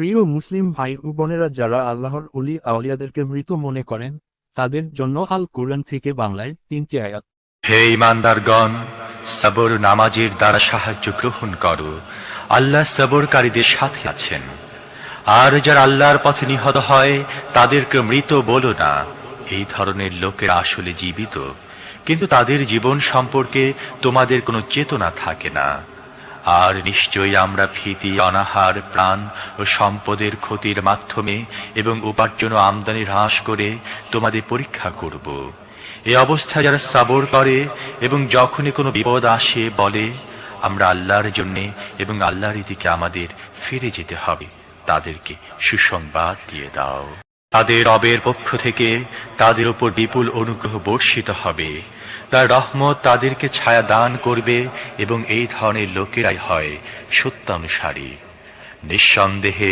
প্রিয় মুসলিম ভাই ও বোনেরা, যারা আল্লাহর অলি আউলিয়াদেরকে মৃত মনে করেন, তাদের জন্য আল কুরআন থেকে বাংলায় 3টি আয়াত। হে ঈমানদারগণ, সবর নামাজের দ্বারা সাহায্য গ্রহণ করো, আল্লাহ সবরকারীদের সাথে আছেন। আর যারা আল্লাহর পথে নিহত হয় তাদেরকে মৃত বলো না। এই ধরনের লোকেরা আসলে জীবিত, কিন্তু তাদের জীবন সম্পর্কে তোমাদের কোনো চেতনা থাকে না। আর নিশ্চয়ই আমরা ভীতি, অনাহার, প্রাণ ও সম্পদের ক্ষতির মাধ্যমে এবং উপার্জন ও আমদানি হ্রাস করে তোমাদের পরীক্ষা করব। এই অবস্থা যারা সবর করে এবং যখনই কোনো বিপদ আসে বলে আমরা আল্লাহর জন্যে এবং আল্লাহর দিকে আমাদের ফিরে যেতে হবে, তাদেরকে সুসংবাদ দিয়ে দাও। তাদের রবের পক্ষ থেকে তাদের উপর বিপুল অনুগ্রহ বর্ষিত হবে, তার রহমত তাদেরকে ছায়া দান করবে এবং এই ধরনের লোকেরাই হয় সত্যানুসারী। নিঃসন্দেহে